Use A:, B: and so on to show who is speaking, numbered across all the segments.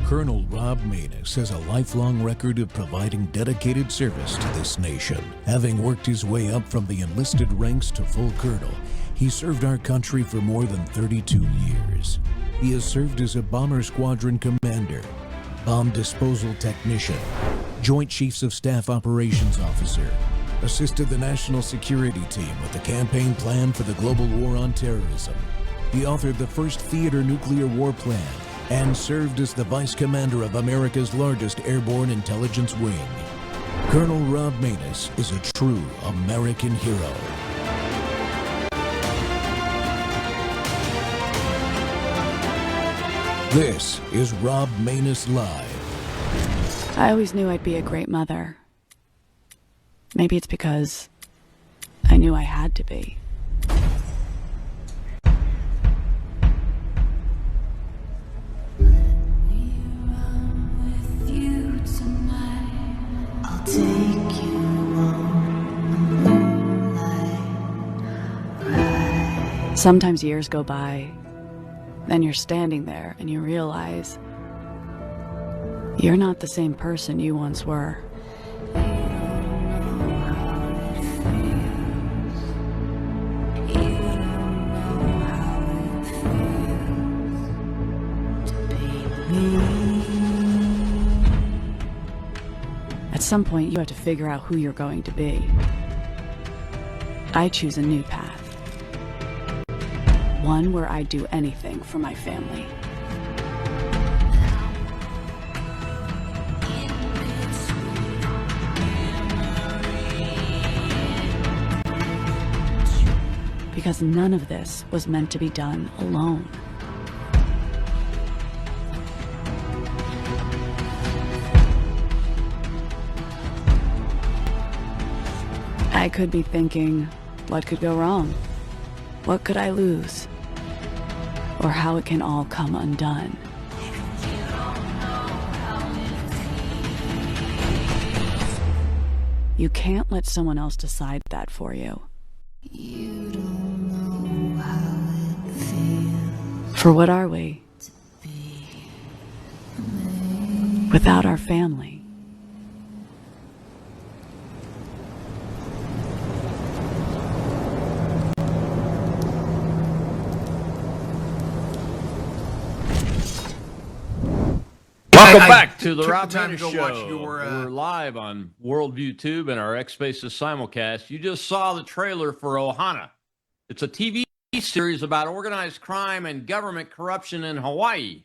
A: Colonel Rob Maness has a lifelong record of providing dedicated service to this nation. Having worked his way up from the enlisted ranks to full colonel, he served our country for more than 32 years. He has served as a bomber squadron commander, bomb disposal technician, Joint Chiefs of Staff Operations Officer, assisted the National Security Team with the campaign plan for the global war on terrorism. He authored the first theater nuclear war plan and served as the Vice Commander of America's largest airborne intelligence wing. Colonel Rob Maness is a true American hero. This is Rob Maness Live.
B: I always knew I'd be a great mother. Maybe it's because I knew I had to be. Sometimes years go by, then you're standing there and you realize you're not the same person you once were. At some point, you have to figure out who you're going to be. I choose a new path. One where I do anything for my family. Because none of this was meant to be done alone. I could be thinking, what could go wrong? What could I lose? Or how it can all come undone. You can't let someone else decide that for you. You don't know how it feels. For what are we? Without our family.
C: Welcome back to the Rob Maness Show.
D: We're
C: live on Worldview Tube and our X Spaces simulcast. You just saw the trailer for Ohana. It's a TV series about organized crime and government corruption in Hawaii.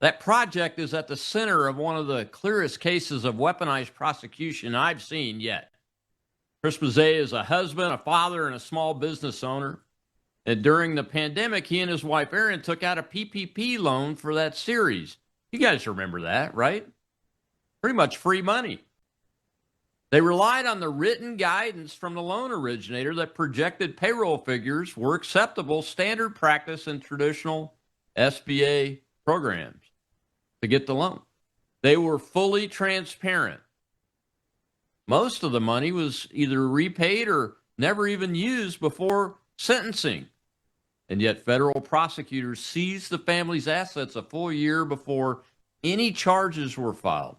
C: That project is at the center of one of the clearest cases of weaponized prosecution I've seen yet. Chris Mazzei is a husband, a father, and a small business owner. And during the pandemic, he and his wife, Erin, took out a PPP loan for that series. You guys remember that, right? Pretty much free money. They relied on the written guidance from the loan originator that projected payroll figures were acceptable standard practice in traditional SBA programs to get the loan. They were fully transparent. Most of the money was either repaid or never even used before sentencing. And yet federal prosecutors seized the family's assets a full year before any charges were filed.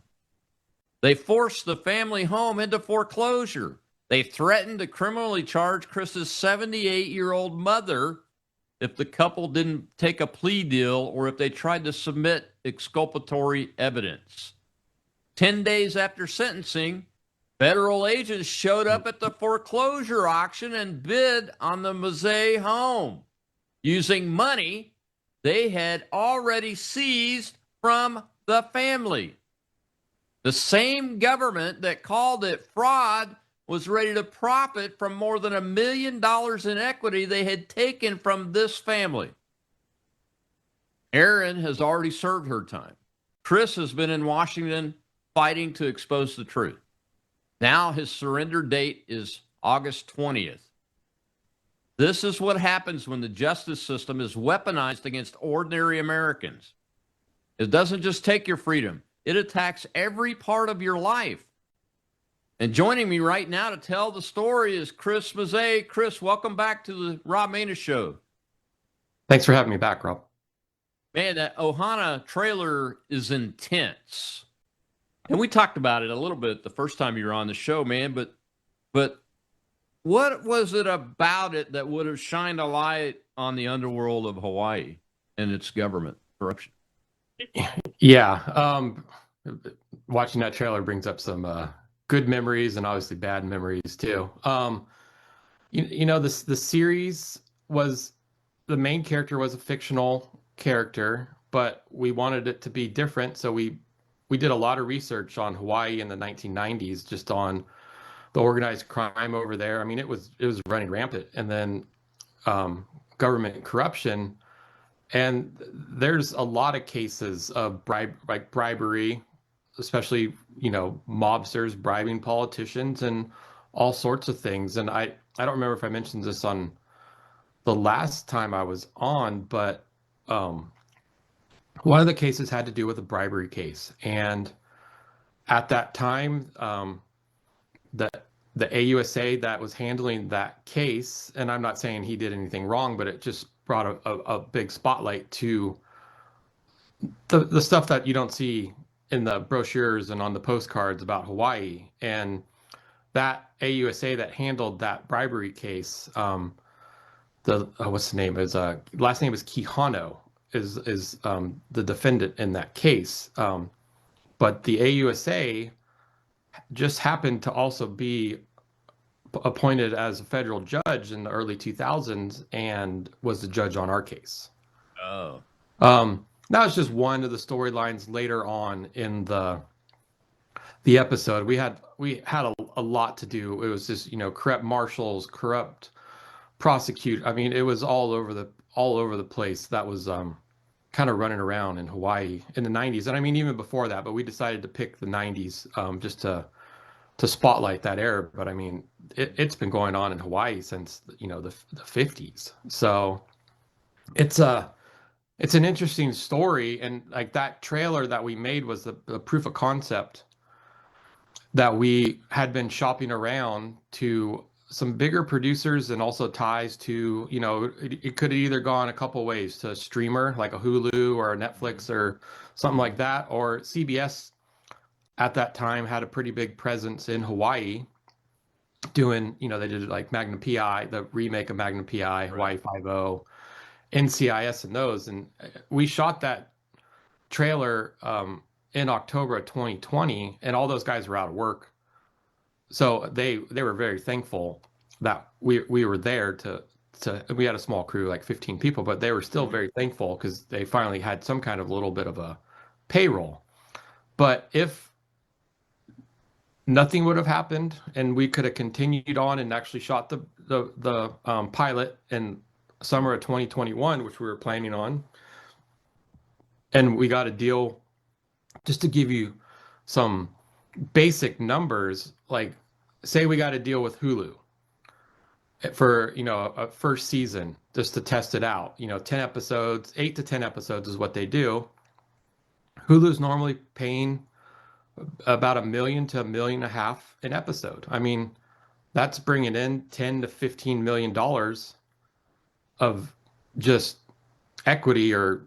C: They forced the family home into foreclosure. They threatened to criminally charge Chris's 78-year-old mother if the couple didn't take a plea deal or if they tried to submit exculpatory evidence. 10 days after sentencing, federal agents showed up at the foreclosure auction and bid on the Mazzei home, using money they had already seized from the family. The same government that called it fraud was ready to profit from more than $1 million in equity they had taken from this family. Erin has already served her time. Chris has been in Washington fighting to expose the truth. Now his surrender date is August 20th. This is what happens when the justice system is weaponized against ordinary Americans. It doesn't just take your freedom. It attacks every part of your life. And joining me right now to tell the story is Chris Mazzei. Chris, welcome back to the Rob Maness Show.
D: Thanks for having me back, Rob.
C: Man, that Ohana trailer is intense. And we talked about it a little bit the first time you were on the show, man, but what was it about it that would have shined a light on the underworld of Hawaii and its government corruption?
D: Yeah, watching that trailer brings up some good memories and obviously bad memories too. The series was the main character was a fictional character, but we wanted it to be different, so we did a lot of research on Hawaii in the 1990s, just on the organized crime over there. I mean, it was running rampant, and then government corruption. And there's a lot of cases of bribery, especially, mobsters bribing politicians and all sorts of things. And I don't remember if I mentioned this on the last time I was on, but one of the cases had to do with a bribery case. And at that time, the AUSA that was handling that case, and I'm not saying he did anything wrong, but it just brought a big spotlight to the stuff that you don't see in the brochures and on the postcards about Hawaii. And that AUSA that handled that bribery case, what's the name? Last name is Kihano, is the defendant in that case. But the AUSA just happened to also be appointed as a federal judge in the early 2000s and was the judge on our case.
C: Oh.
D: That was just one of the storylines later on in the episode. We had a lot to do. It was just, corrupt marshals, corrupt prosecute. I mean, it was all over the place. That was kind of running around in Hawaii in the 90s. And I mean, even before that, but we decided to pick the 90s just to spotlight that era. But I mean, it's been going on in Hawaii since, the 50s. So it's an interesting story. And like that trailer that we made was the proof of concept that we had been shopping around to some bigger producers, and also ties to, it could have either gone a couple ways, to a streamer like a Hulu or a Netflix or something like that, or CBS at that time had a pretty big presence in Hawaii doing, they did like Magnum PI, the remake of Magnum PI, Hawaii 5-0, NCIS and those. And we shot that trailer in October of 2020, and all those guys were out of work. So they were very thankful that we were there to we had a small crew, like 15 people, but they were still very thankful because they finally had some kind of little bit of a payroll. But if nothing would have happened and we could have continued on and actually shot the pilot in summer of 2021, which we were planning on, and we got a deal, just to give you some basic numbers, like say we got a deal with Hulu for, a first season just to test it out, 10 episodes, 8 to 10 episodes is what they do. Hulu's normally paying about $1 million to $1.5 million an episode. I mean, that's bringing in $10 to $15 million of just equity or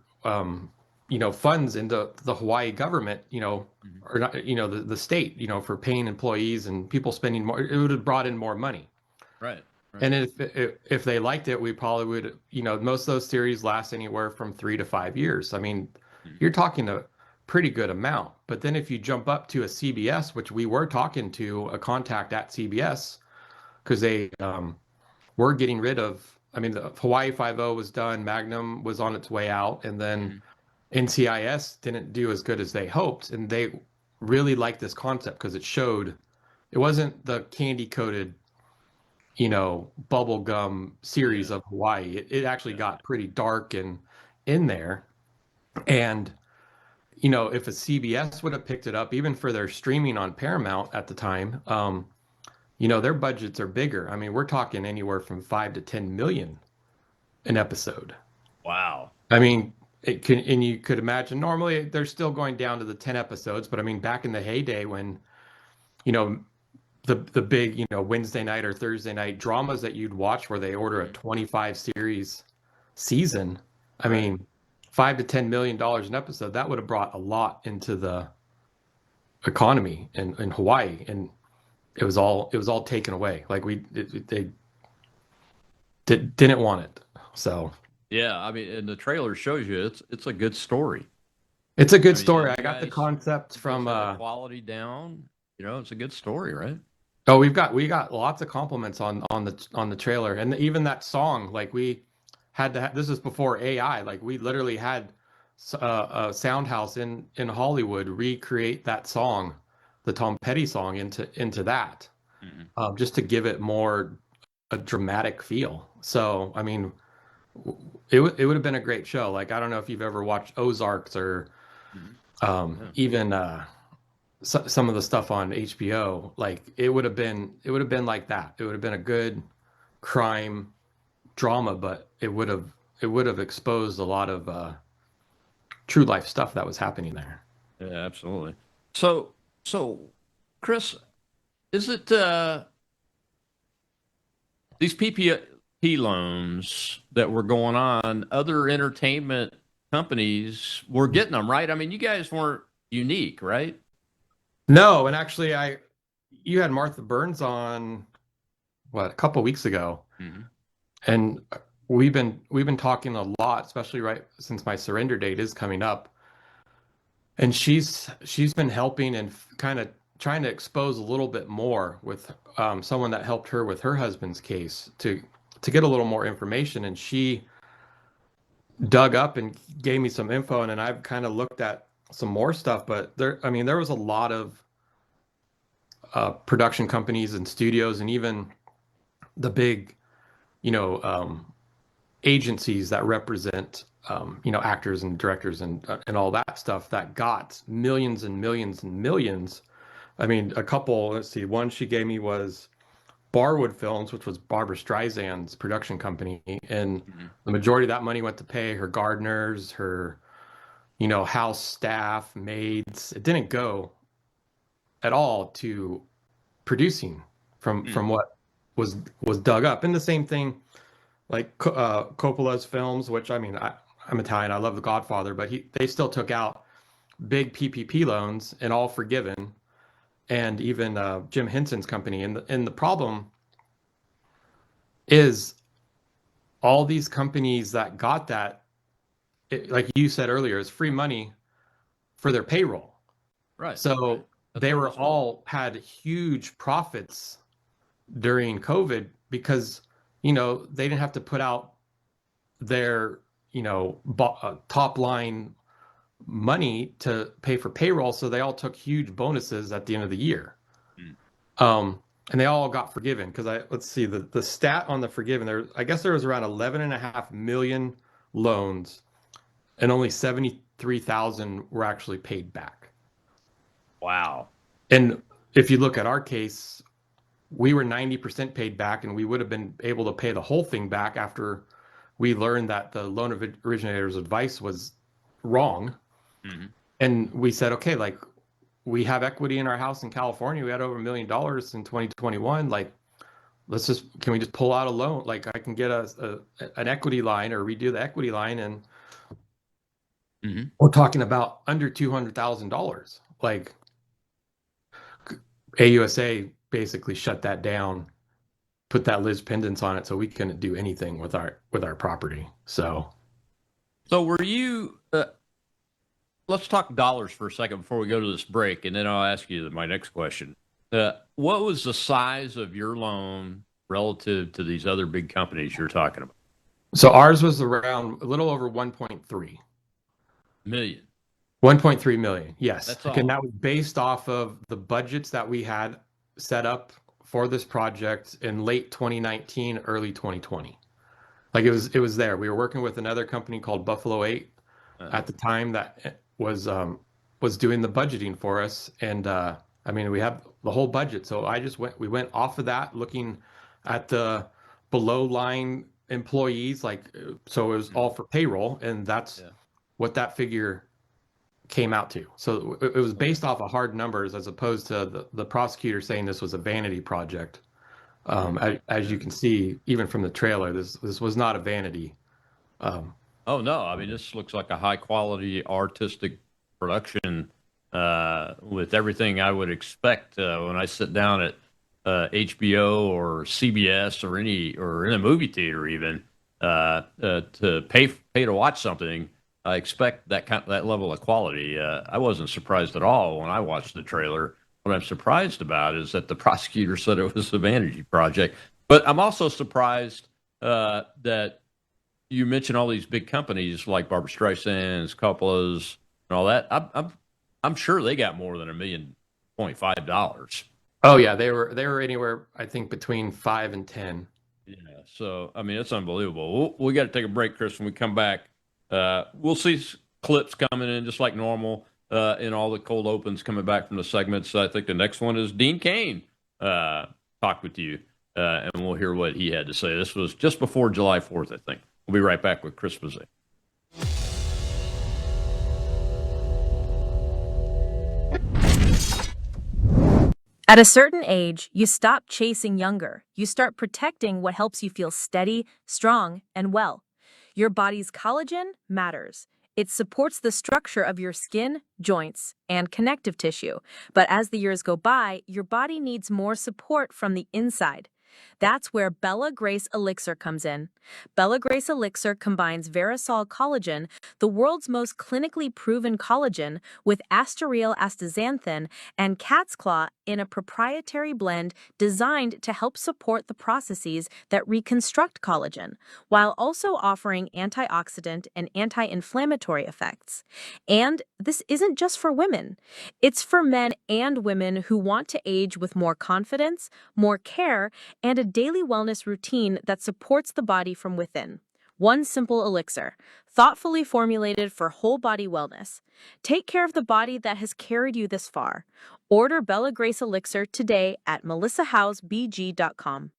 D: funds into the Hawaii government, or not, the state, for paying employees and people spending more. It would have brought in more money.
C: Right.
D: And if they liked it, we probably would, most of those series last anywhere from 3 to 5 years. I mean, you're talking a pretty good amount. But then if you jump up to a CBS, which we were talking to a contact at CBS, because they were getting rid of, I mean, the Hawaii 5-0 was done, Magnum was on its way out, and then NCIS didn't do as good as they hoped. And they really liked this concept because it wasn't the candy coated, bubble gum series of Hawaii. It actually got pretty dark and in there. And, if a CBS would have picked it up, even for their streaming on Paramount at the time, their budgets are bigger. I mean, we're talking anywhere from 5 to 10 million an episode.
C: Wow.
D: I mean, and you could imagine normally they're still going down to the 10 episodes, but I mean, back in the heyday when, the big, Wednesday night or Thursday night dramas that you'd watch where they order a 25 series season. I mean, $5 to $10 million an episode, that would have brought a lot into the economy in Hawaii, and it was all taken away. Like they didn't want it. So
C: Yeah, I mean, and the trailer shows you it's a good story.
D: it's a
C: I
D: good
C: mean,
D: story.
C: you
D: I got the
C: guys,
D: concept
C: you guys
D: from
C: have the quality down. You know, it's a good story, right?
D: oh, we got lots of compliments on the trailer, and even that song. Like we had to this is before AI. Like we literally had a sound house in Hollywood recreate that song, the Tom Petty song, into that,
C: Hmm.
D: just to give it more a dramatic feel. So I mean, it would have been a great show. Like I don't know if you've ever watched Ozarks or
C: Hmm. Yeah.
D: even some of the stuff on HBO. Like it would have been like that. It would have been a good crime drama, but it would have exposed a lot of true life stuff that was happening there.
C: Yeah, absolutely. So, Chris, is it these PPP loans that were going on? Other entertainment companies were getting them, right? I mean, you guys weren't unique, right?
D: No, and actually, you had Martha Burns on what a couple weeks ago,
C: Hmm.
D: and we've been talking a lot, especially right since my surrender date is coming up, and she's been helping and kind of trying to expose a little bit more with someone that helped her with her husband's case to get a little more information, and she dug up and gave me some info, and then I've kind of looked at some more stuff, but I mean, there was a lot of production companies and studios, and even the big, you know, agencies that represent, actors and directors and all that stuff that got millions and millions and millions. I mean, a couple. Let's see. One she gave me was Barwood Films, which was Barbara Streisand's production company, and
C: Hmm.
D: the majority of that money went to pay her gardeners, her, house staff, maids. It didn't go at all to producing from what was dug up. And the same thing, like Coppola's films, which I mean, I'm Italian, I love The Godfather, but they still took out big PPP loans and all forgiven, and even Jim Henson's company. And the problem is all these companies that got that, like you said earlier, is free money for their payroll.
C: Right, right.
D: So
C: That's
D: they
C: what it
D: were
C: was for.
D: all had huge profits during COVID because, they didn't have to put out their, top line money to pay for payroll. So they all took huge bonuses at the end of the year.
C: Mm.
D: And they all got forgiven because let's see the stat on the forgiven there. I guess there was around 11.5 million loans and only 73,000 were actually paid back.
C: Wow.
D: And if you look at our case, we were 90% paid back, and we would have been able to pay the whole thing back after we learned that the loan originator's advice was wrong.
C: Hmm.
D: And we said, okay, like we have equity in our house in California. We had over $1 million in 2021. Like, can we just pull out a loan? Like I can get an equity line or redo the equity line. And
C: Hmm.
D: we're talking about under $200,000. Like AUSA basically shut that down, put that Liz pendants on it, so we couldn't do anything with our property.
C: So were you? Let's talk dollars for a second before we go to this break, and then I'll ask you my next question. What was the size of your loan relative to these other big companies you're talking about?
D: So ours was around a little over 1.3.
C: Million.
D: 1.3 million. Yes.
C: That's
D: And
C: all.
D: that was based off of the budgets that we had set up for this project in late 2019, early 2020. Like it was there. We were working with another company called Buffalo 8
C: Uh,
D: at the time that was doing the budgeting for us. And I mean, we have the whole budget. So we went off of that, looking at the below line employees, like so it was all for payroll, and that's
C: yeah.
D: what that figure came out to. So it was
C: Okay.
D: based off of hard numbers as opposed to the prosecutor saying this was a vanity project.
C: Hmm.
D: As
C: Yeah.
D: you can see, even from the trailer, this was not a vanity. Um,
C: Oh no, I mean this looks like a high quality artistic production with everything I would expect when I sit down at HBO or CBS or in a movie theater even to pay to watch something. I expect that level of quality. I wasn't surprised at all when I watched the trailer. What I'm surprised about is that the prosecutor said it was a vanity project. But I'm also surprised that you mentioned all these big companies like Barbara Streisand's, Coppola's, and all that. I'm sure they got more than $1.5 million.
D: Oh yeah, they were anywhere I think between 5 and 10.
C: Yeah, so I mean it's unbelievable. We got to take a break, Chris. When we come back, we'll see clips coming in just like normal, in all the cold opens coming back from the segments. I think the next one is Dean Cain talk with you, and we'll hear what he had to say. This was just before July 4th, I think. We'll be right back with Chris Mazzei.
E: At a certain age, you stop chasing younger. You start protecting what helps you feel steady, strong, and well. Your body's collagen matters. It supports the structure of your skin, joints, and connective tissue. But as the years go by, your body needs more support from the inside. That's where Bella Grace Elixir comes in. Bella Grace Elixir combines Verisol collagen, the world's most clinically proven collagen, with asteryl astaxanthin and cat's claw in a proprietary blend designed to help support the processes that reconstruct collagen, while also offering antioxidant and anti-inflammatory effects. And this isn't just for women. It's for men and women who want to age with more confidence, more care, and a daily wellness routine that supports the body from within. One simple elixir, thoughtfully formulated for whole body wellness. Take care of the body that has carried you this far. Order Bella Grace Elixir today at melissahousebg.com.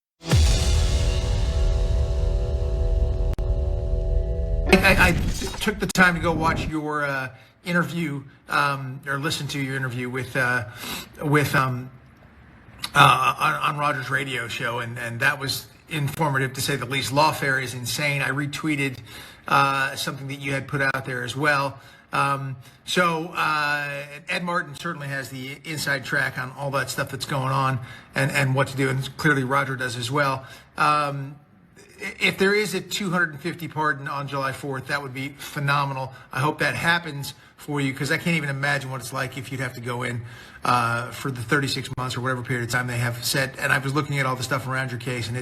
F: I took the time to go watch your interview, or listen to your interview with on Roger's radio show, and that was informative to say the least. Lawfare is insane. I retweeted something that you had put out there as well. So Ed Martin certainly has the inside track on all that stuff that's going on and what to do, and clearly Roger does as well. If there is a 250 pardon on July 4th, that would be phenomenal. I hope that happens for you, because I can't even imagine what it's like if you'd have to go in for the 36 months or whatever period of time they have set. And I was looking at all the stuff around your case, and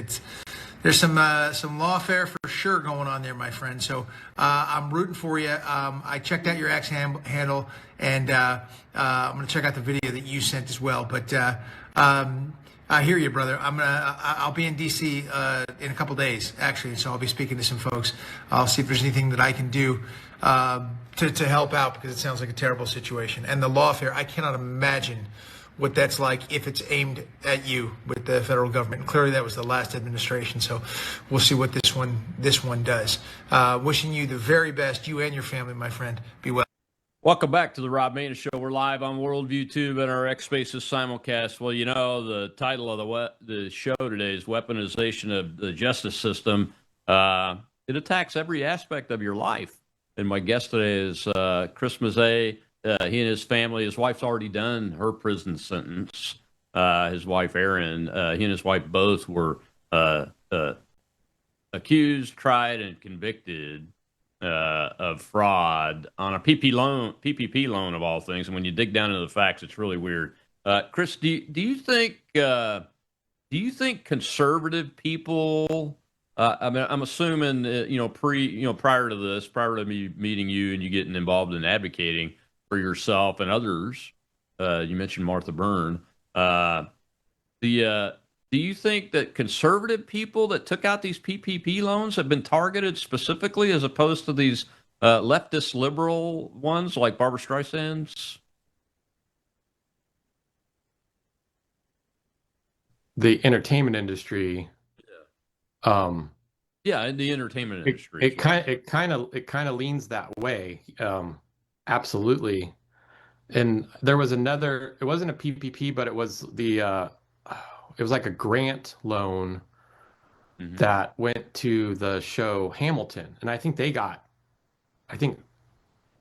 F: there's some lawfare for sure going on there, my friend. So I'm rooting for you. I checked out your X handle, and I'm going to check out the video that you sent as well. But I hear you, brother. I'll be in DC in a couple days, actually, so I'll be speaking to some folks. I'll see if there's anything that I can do to help out, because it sounds like a terrible situation. And the lawfare, I cannot imagine what that's like if it's aimed at you with the federal government. And clearly that was the last administration, so we'll see what this one does. Wishing you the very best, you and your family, my friend. Be well.
C: Welcome back to the Rob Maness Show. We're live on Worldview Tube and our X Spaces simulcast. Well, you know, the title of the show today is Weaponization of the Justice System. It attacks every aspect of your life. And my guest today is Chris Mazzei. He and his family, his wife's already done her prison sentence. His wife, Erin, he and his wife both were accused, tried, and convicted of fraud on a PPP loan of all things. And when you dig down into the facts, it's really weird. Chris, do you think conservative people? I mean, I'm assuming prior to me meeting you and you getting involved in advocating for yourself and others, you mentioned Martha Byrne. Do you think that conservative people that took out these PPP loans have been targeted specifically, as opposed to these leftist liberal ones like Barbara Streisand's?
D: The entertainment industry.
C: Yeah, in the entertainment industry.
D: It kind of leans that way. Absolutely. And there was another. It wasn't a PPP, but it was it was like a grant loan that went to the show Hamilton, and I think they got I think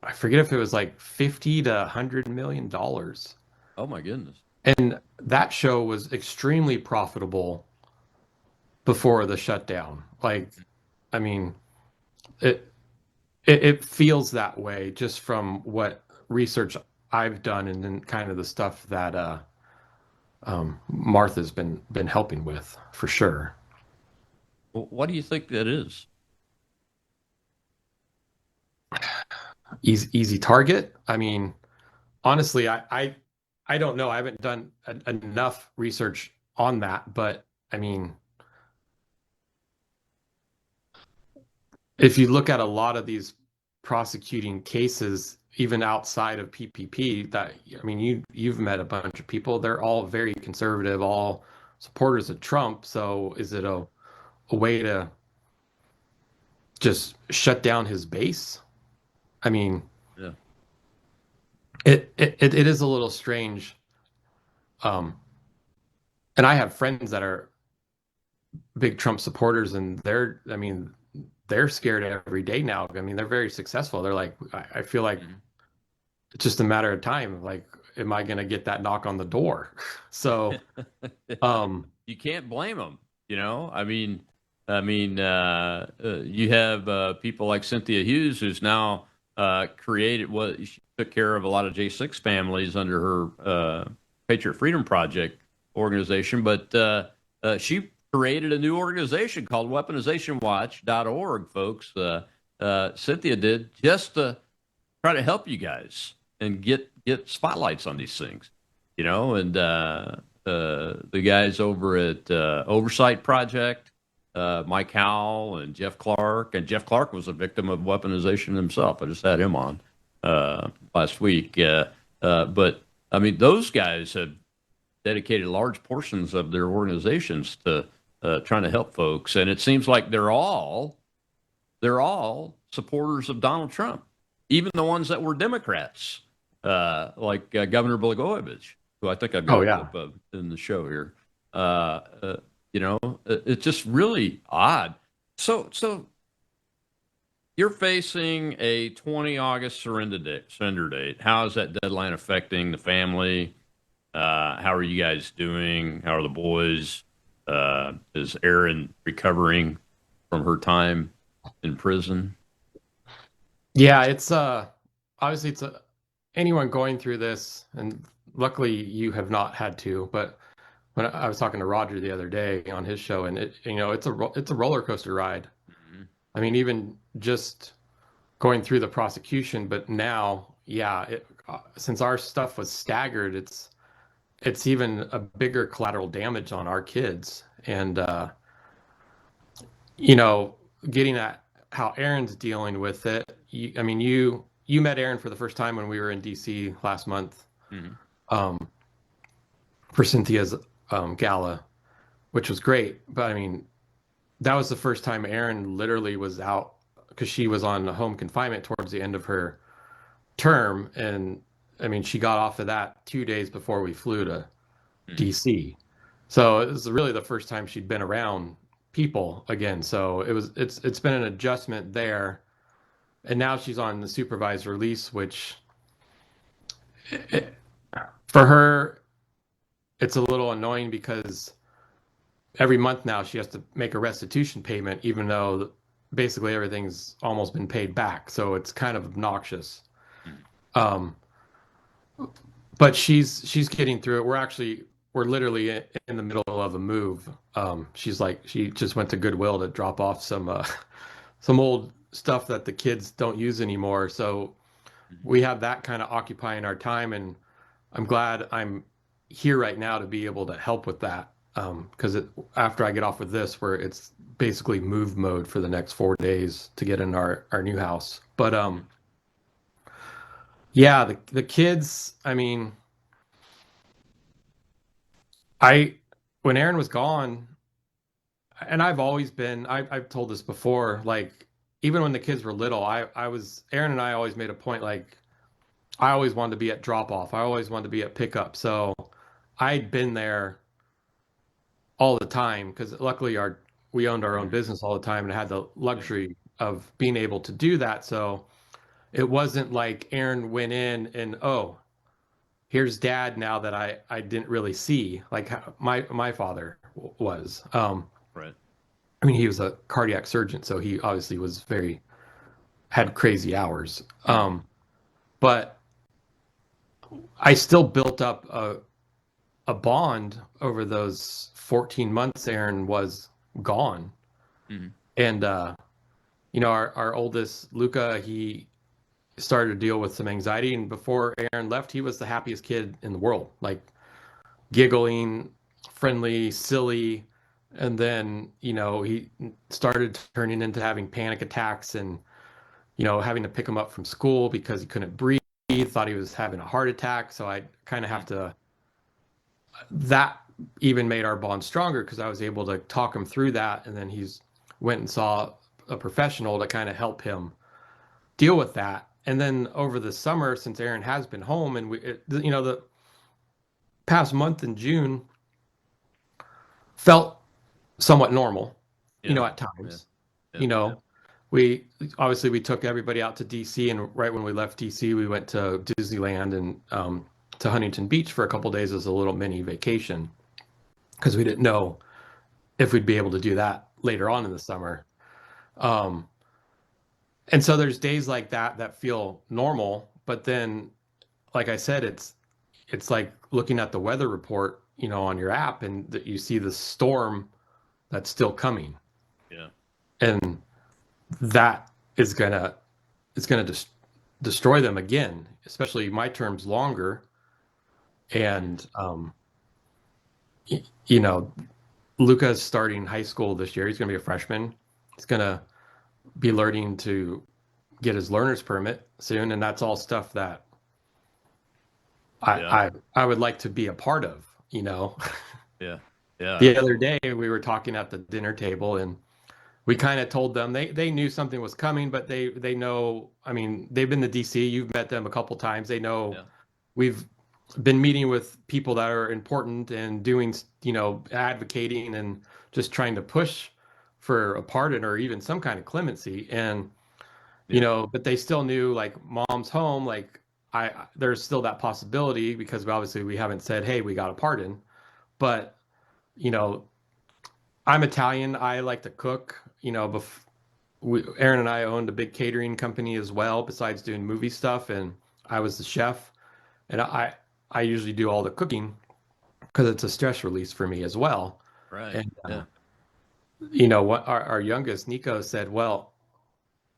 D: I forget if it was like 50 to $100 million.
C: Oh my goodness.
D: And that show was extremely profitable before the shutdown. Like, I mean, it it feels that way just from what research I've done and then kind of the stuff that Martha's been helping with for sure.
C: What do you think that is?
D: Easy target. I mean, honestly, I don't know. I haven't done enough research on that, but I mean, if you look at a lot of these prosecuting cases, even outside of PPP, that I mean, you've met a bunch of people. They're all very conservative, all supporters of Trump. So is it a way to just shut down his base? I mean,
C: Yeah.
D: it is a little strange. Um, and I have friends that are big Trump supporters, and I mean, they're scared every day now. I mean, they're very successful. They're like, I feel like it's just a matter of time. Like, am I going to get that knock on the door? So,
C: You can't blame them. You know, you have people like Cynthia Hughes, who's now created what she took care of a lot of J6 families under her Patriot Freedom Project organization, but she created a new organization called weaponizationwatch.org, folks. Cynthia did, just to try to help you guys and get spotlights on these things, you know, and the guys over at Oversight Project, Mike Howell and Jeff Clark. And Jeff Clark was a victim of weaponization himself. I just had him on last week. But, I mean, those guys have dedicated large portions of their organizations to trying to help folks. And it seems like they're all supporters of Donald Trump, even the ones that were Democrats, like Governor Blagojevich, who I think I've got a clip of in the show here. You know, it's just really odd. So you're facing a 20 August surrender date. How is that deadline affecting the family? How are you guys doing? How are the boys? Is Erin recovering from her time in prison?
D: Yeah, it's obviously anyone going through this, and luckily you have not had to, but when I was talking to Roger the other day on his show, and it's a roller coaster ride.
C: Mm-hmm.
D: I mean, even just going through the prosecution, but now, since our stuff was staggered, it's even a bigger collateral damage on our kids. And getting at how Erin's dealing with it. You met Erin for the first time when we were in DC last month.
C: Mm-hmm.
D: For Cynthia's gala, which was great. But I mean, that was the first time Erin literally was out, because she was on home confinement towards the end of her term. And I mean, she got off of that 2 days before we flew to DC. So it was really the first time she'd been around people again. So it's been an adjustment there. And now she's on the supervised release, which for her, it's a little annoying because every month now she has to make a restitution payment, even though basically everything's almost been paid back. So it's kind of obnoxious. But she's getting through it. We're literally in the middle of a move. She just went to Goodwill to drop off some old stuff that the kids don't use anymore. So we have that kind of occupying our time, and I'm glad I'm here right now to be able to help with that. Because after I get off with this, where it's basically move mode for the next 4 days to get in our new house. But yeah, the kids, I mean, when Erin was gone, and I've told this before, like, even when the kids were little, Erin and I always made a point, like, I always wanted to be at drop off. I always wanted to be at pickup. So I'd been there all the time, because luckily we owned our own business all the time and had the luxury of being able to do that. So it wasn't like Erin went in and, oh, here's dad now that I didn't really see, like how my father was.
C: Right.
D: I mean, he was a cardiac surgeon, so he obviously was had crazy hours. But I still built up a bond over those 14 months Erin was gone. And, our oldest, Luca, he started to deal with some anxiety. And before Erin left, he was the happiest kid in the world, like giggling, friendly, silly. And then, he started turning into having panic attacks and, having to pick him up from school because he couldn't breathe, thought he was having a heart attack. So I kind of have to, that even made our bond stronger because I was able to talk him through that. And then he's went and saw a professional to kind of help him deal with that. And then over the summer, since Erin has been home and the past month in June felt somewhat normal, at times. We took everybody out to DC, and right when we left DC, we went to Disneyland and to Huntington Beach for a couple days as a little mini vacation because we didn't know if we'd be able to do that later on in the summer. And so there's days like that feel normal, but then, like I said, it's like looking at the weather report, on your app, and that you see the storm that's still coming.
C: Yeah.
D: And that is gonna destroy them again, especially my term's longer. And Luca's starting high school this year. He's gonna be a freshman. He's gonna be learning to get his learner's permit soon, and that's all stuff that I would like to be a part of.
C: Yeah.
D: The other day we were talking at the dinner table, and we kind of told them they knew something was coming, but they know. I mean, they've been to DC. You've met them a couple times. They know we've been meeting with people that are important and doing, advocating and just trying to push for a pardon or even some kind of clemency. And but they still knew, like, mom's home, like there's still that possibility because obviously we haven't said, hey, we got a pardon. But I'm Italian. I like to cook. Erin and I owned a big catering company as well, besides doing movie stuff, and I was the chef. And I usually do all the cooking because it's a stress release for me as well.
C: Right.
D: And what our youngest, Nico, said, well,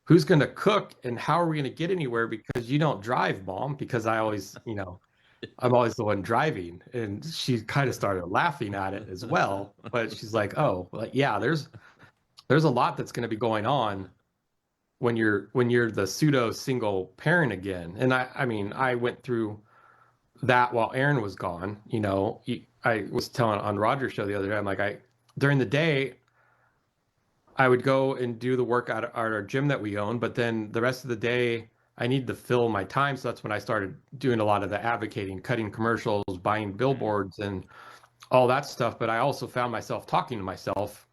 D: who's going to cook and how are we going to get anywhere? Because you don't drive, Mom, because I always, I'm always the one driving. And she kind of started laughing at it as well. But she's like, oh, well, yeah, there's a lot that's going to be going on when you're the pseudo single parent again. And I went through that while Erin was gone. I was telling on Roger's show the other day, I'm like, during the day, I would go and do the work at our gym that we own, but then the rest of the day I need to fill my time. So that's when I started doing a lot of the advocating, cutting commercials, buying billboards and all that stuff. But I also found myself talking to myself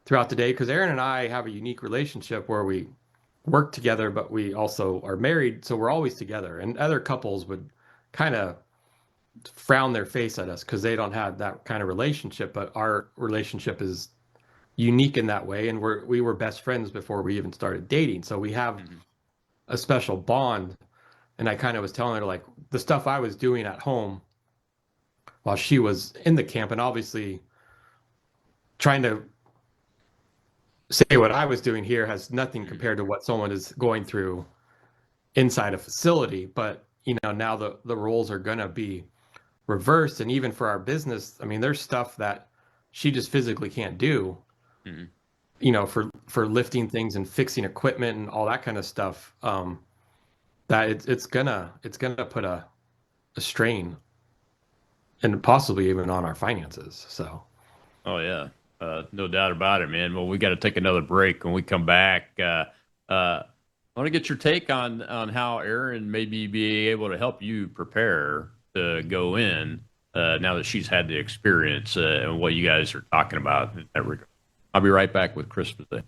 D: throughout the day because Erin and I have a unique relationship where we work together, but we also are married. So we're always together, and other couples would kind of frown their face at us because they don't have that kind of relationship. But our relationship is unique in that way, and we were best friends before we even started dating, so we have a special bond. And I kind of was telling her, like, the stuff I was doing at home while she was in the camp, and obviously trying to say what I was doing here has nothing compared to what someone is going through inside a facility. But now the roles are gonna be reversed, and even for our business, I mean, there's stuff that she just physically can't do. For lifting things and fixing equipment and all that kind of stuff, that it's gonna put a strain and possibly even on our finances. So,
C: oh yeah, no doubt about it, man. Well, we got to take another break. When we come back, I want to get your take on how Erin maybe be able to help you prepare to go in now that she's had the experience and what you guys are talking about in that regard. I'll be right back with Chris Mazzei.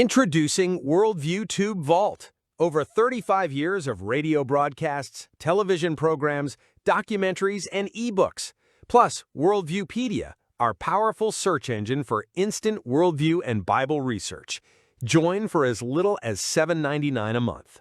G: Introducing Worldview Tube Vault. Over 35 years of radio broadcasts, television programs, documentaries, and ebooks. Plus, Worldviewpedia, our powerful search engine for instant worldview and Bible research. Join for as little as $7.99 a month.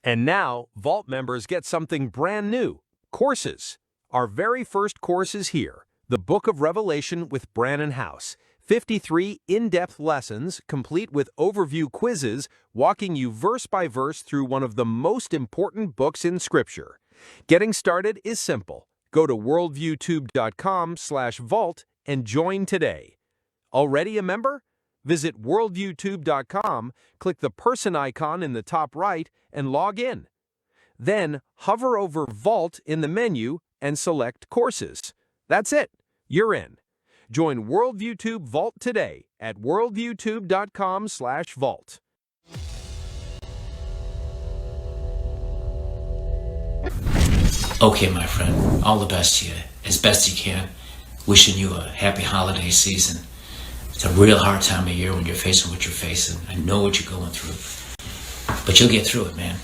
G: And now, Vault members get something brand new, courses. Our very first course is here, the Book of Revelation with Brannon House. 53 in-depth lessons, complete with overview quizzes, walking you verse by verse through one of the most important books in Scripture. Getting started is simple. Go to worldviewtube.com/vault and join today. Already a member? Visit worldviewtube.com, click the person icon in the top right, and log in. Then hover over Vault in the menu and select Courses. That's it. You're in. Join WorldviewTube Vault today at worldviewtube.com/vault.
H: Okay, my friend, all the best to you, as best you can. Wishing you a happy holiday season. It's a real hard time of year when you're facing what you're facing. I know what you're going through, but you'll get through it, man.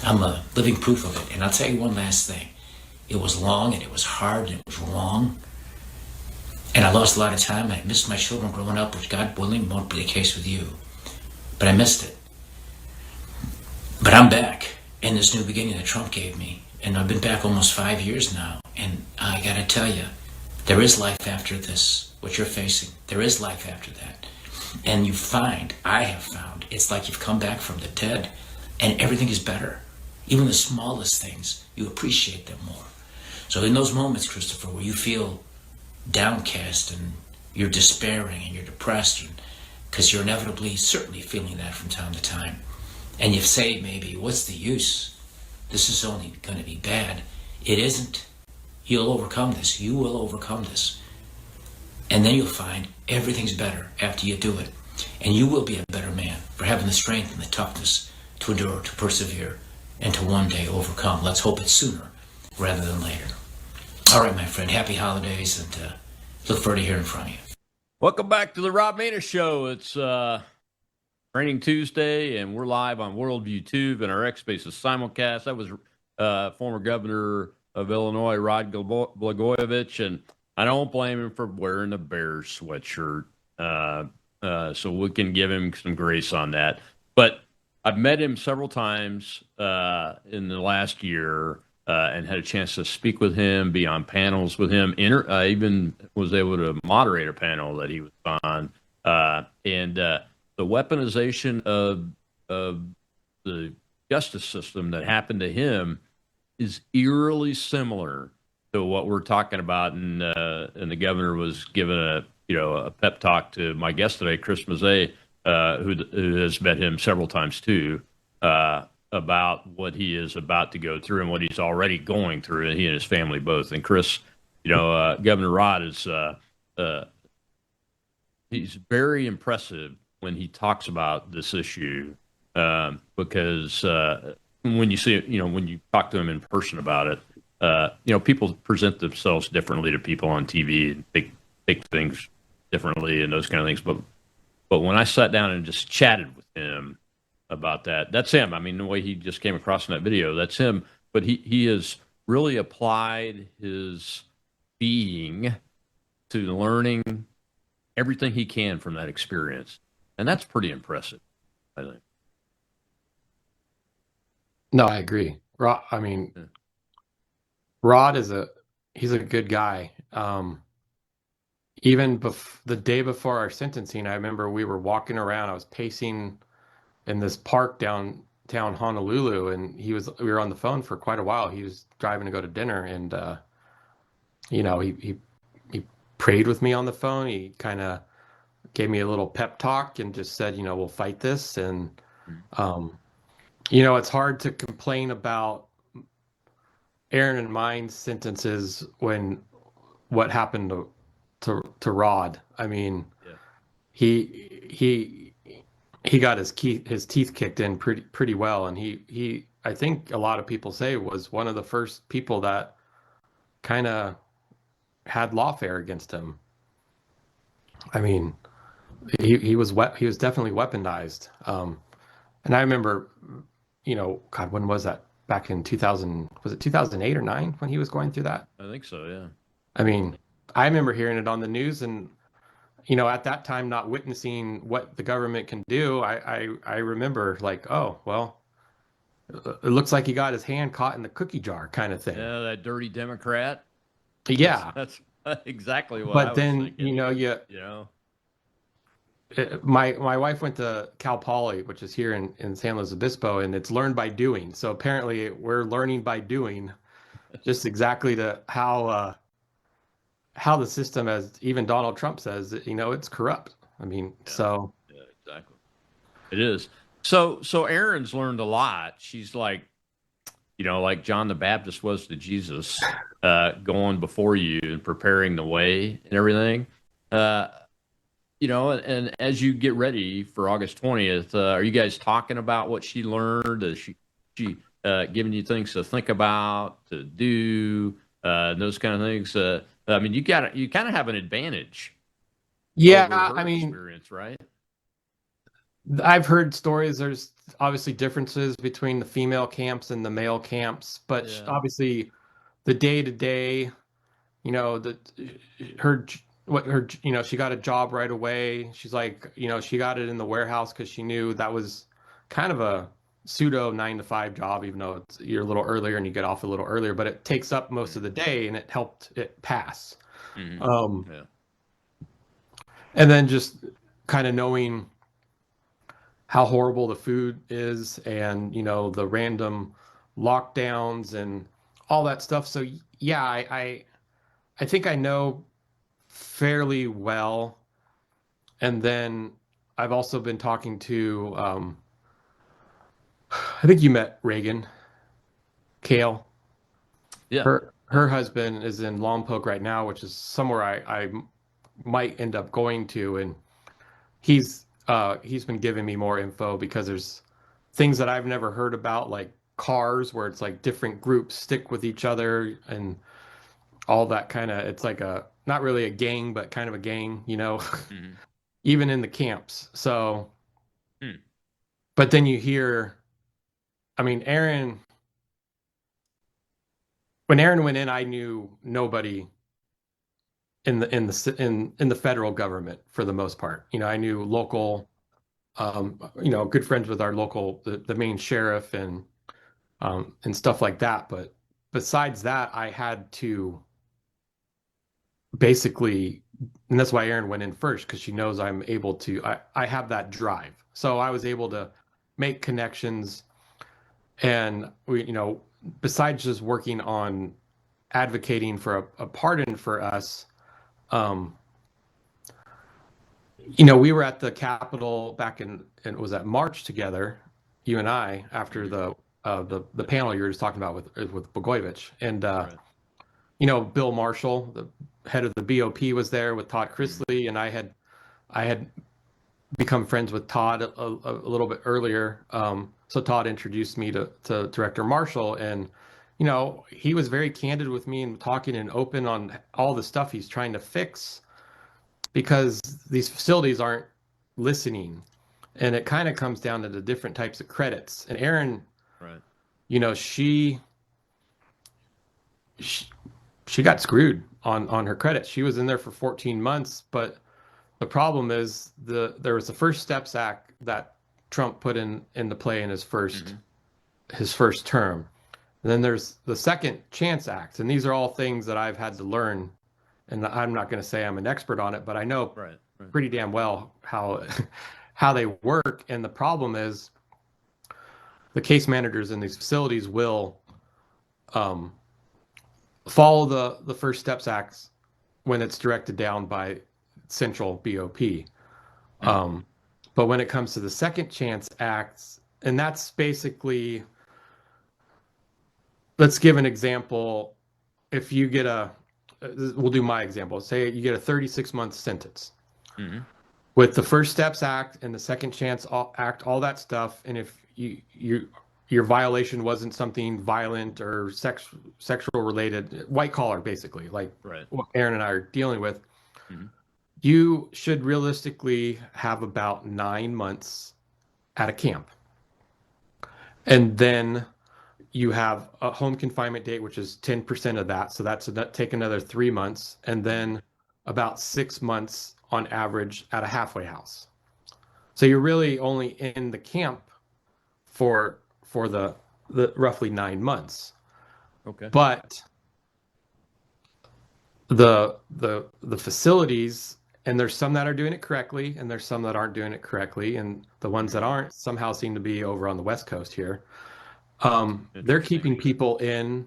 H: I'm a living proof of it. And I'll tell you one last thing. It was long and it was hard and it was wrong. And I lost a lot of time. I missed my children growing up, which God willing won't be the case with you. But I missed it. But I'm back in this new beginning that Trump gave me. And I've been back almost 5 years now. And I gotta tell you, there is life after this, what you're facing. There is life after that. And you find, I have found, it's like you've come back from the dead and everything is better. Even the smallest things, you appreciate them more. So in those moments, Christopher, where you feel downcast and you're despairing and you're depressed, because you're inevitably, certainly feeling that from time to time, and you say maybe, what's the use? This is only going to be bad. It isn't. You'll overcome this. You will overcome this. And then you'll find everything's better after you do it. And you will be a better man for having the strength and the toughness to endure, to persevere, and to one day overcome. Let's hope it's sooner rather than later. All right, my friend, happy holidays, and look forward to hearing from you.
C: Welcome back to the Rob Maness Show. It's Training Tuesday, and we're live on Worldview Tube and our X Spaces simulcast. That was former governor of Illinois, Rod Blagojevich, and I don't blame him for wearing a Bears sweatshirt, so we can give him some grace on that. But I've met him several times in the last year, and had a chance to speak with him, be on panels with him. I even was able to moderate a panel that he was on. And the weaponization of the justice system that happened to him is eerily similar to what we're talking about. And the governor was giving a pep talk to my guest today, Chris Mazzei, who has met him several times too, about what he is about to go through and what he's already going through, and he and his family both. And Chris, Governor Rod is he's very impressive when he talks about this issue, because when you see it, when you talk to him in person about it, people present themselves differently to people on TV and take things differently and those kind of things. But when I sat down and just chatted with him about that, that's him. I mean, the way he just came across in that video, that's him. But he has really applied his being to learning everything he can from that experience. And that's pretty impressive, I think.
D: No, I agree. Rod he's a good guy. Even the day before our sentencing, I remember we were walking around. I was pacing in this park downtown Honolulu, and we were on the phone for quite a while. He was driving to go to dinner, and he prayed with me on the phone. He kind of gave me a little pep talk and just said, we'll fight this. And it's hard to complain about Erin and mine sentences when what happened to Rod. I mean, yeah. He got his teeth kicked in pretty well, and he I think a lot of people say was one of the first people that kind of had lawfare against him. I mean, he was he was definitely weaponized. And I remember, God, when was that? Back in 2000, was it 2008 or 9 when he was going through that?
C: I think so. Yeah.
D: I mean, I remember hearing it on the news, and at that time, not witnessing what the government can do. I remember like, oh well, it looks like he got his hand caught in the cookie jar, kind of thing.
C: Yeah, that dirty Democrat.
D: Yeah,
C: That's exactly what I
D: but
C: was
D: then
C: thinking.
D: you
C: You know.
D: my wife went to Cal Poly, which is here in San Luis Obispo, and it's learn by doing. So apparently, we're learning by doing, just exactly to how the system, as even Donald Trump says, it's corrupt. I mean, so
C: Yeah, exactly. It is. So Erin's learned a lot. She's like, like John the Baptist was to Jesus, going before you and preparing the way and everything. And as you get ready for August 20th, are you guys talking about what she learned? Is she giving you things to think about, to do, those kind of things? I mean, you kind of have an advantage
D: yeah,
C: over her
D: I mean,
C: experience, right?
D: I've heard stories. There's obviously differences between the female camps and the male camps, but
C: Yeah.
D: obviously the day to day, the her what her she got a job right away. She's like, she got it in the warehouse because she knew that was kind of a pseudo 9 to 5 job, even though you're a little earlier and you get off a little earlier, but it takes up most of the day, and it helped it pass.
C: Yeah.
D: And then just kind of knowing how horrible the food is, and the random lockdowns and all that stuff. So yeah, I think I know fairly well. And then I've also been talking to I think you met Reagan Kale.
C: Yeah.
D: Her husband is in Lompoc right now, which is somewhere I might end up going to, and he's been giving me more info because there's things that I've never heard about, like cars where it's like different groups stick with each other and all that kind of, it's like a, not really a gang, but kind of a gang, even in the camps. So, but then you hear, I mean, when Erin went in, I knew nobody in the federal government for the most part. I knew local, good friends with our local, the main sheriff and stuff like that. But besides that, I had to basically, and that's why Erin went in first, because she knows I'm able to, I have that drive. So I was able to make connections, and besides just working on advocating for a pardon for us, we were at the Capitol back in was that March together, you and I, after the panel you were just talking about with Blagojevich, and right. Bill Marshall, the head of the BOP, was there with Todd Chrisley, and I had become friends with Todd a little bit earlier. So Todd introduced me to Director Marshall, and he was very candid with me and talking and open on all the stuff he's trying to fix, because these facilities aren't listening, and it kind of comes down to the different types of credits. And Erin, right, she got screwed on her credits. She was in there for 14 months, but the problem is there was the First Steps Act that Trump put into play in his first term. And then there's the Second Chance Act, and these are all things that I've had to learn. And I'm not going to say I'm an expert on it, but I know pretty damn well how they work. And the problem is the case managers in these facilities will follow the First Steps Act when it's directed down by central BOP. But when it comes to the Second Chance Acts, and that's basically, let's give an example. If you get we'll do my example. Say you get a 36-month sentence with the First Steps Act and the Second Chance Act, all that stuff. And if your violation wasn't something violent or sexual related, white collar, basically, like what Erin and I are dealing with, you should realistically have about 9 months at a camp. And then you have a home confinement date, which is 10% of that. So that's take another 3 months, and then about 6 months on average at a halfway house. So you're really only in the camp for the roughly 9 months.
C: Okay.
D: But the facilities, and there's some that are doing it correctly, and there's some that aren't doing it correctly, and the ones that aren't somehow seem to be over on the West Coast here. They're keeping people in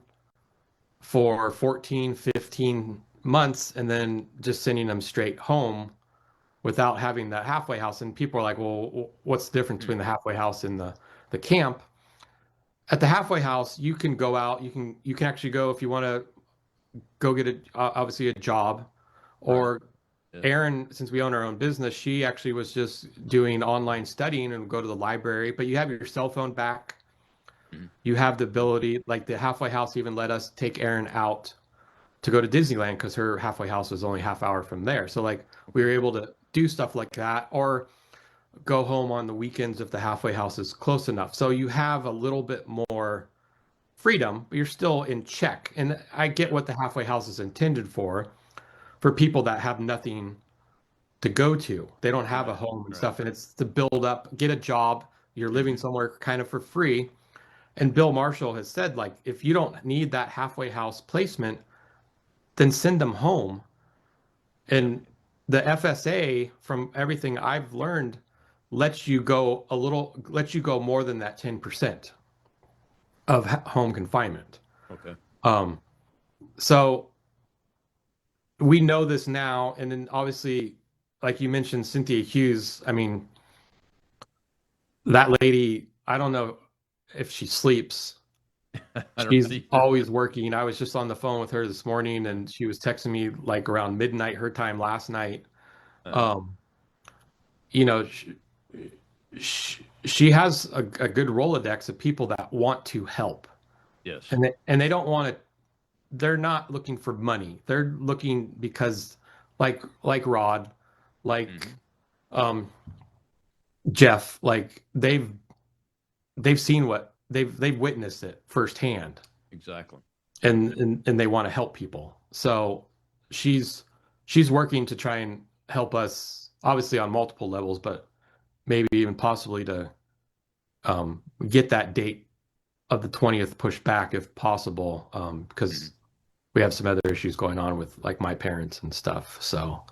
D: for 14, 15 months and then just sending them straight home without having that halfway house. And people are like, well, what's the difference between the halfway house and the camp? At the halfway house, you can go out, you can actually go, if you want to go get obviously a job, or Erin, since we own our own business, she actually was just doing online studying and go to the library, but you have your cell phone back. You have the ability, like the halfway house even let us take Erin out to go to Disneyland because her halfway house was only half hour from there. So like we were able to do stuff like that, or go home on the weekends if the halfway house is close enough. So you have a little bit more freedom, but you're still in check. And I get what the halfway house is intended for people that have nothing to go to. They don't have a home and stuff, and it's to build up, get a job. You're living somewhere kind of for free. And Bill Marshall has said, like, if you don't need that halfway house placement, then send them home. And the FSA, from everything I've learned, lets you go more than that 10% of home confinement.
C: Okay.
D: So we know this now, and then obviously, like you mentioned, Cynthia Hughes. I mean, that lady, I don't know if she sleeps. She's always working. I was just on the phone with her this morning, and she was texting me like around midnight her time last night. You know, she has a good Rolodex of people that want to help.
C: Yes.
D: And they don't want to. They're not looking for money. They're looking because, like Rod, like Jeff, like they've seen what they've witnessed it firsthand.
C: Exactly.
D: And they want to help people. So she's working to try and help us, obviously on multiple levels, but maybe even possibly to get that date of the 20th pushed back if possible, because we have some other issues going on with like my parents and stuff. So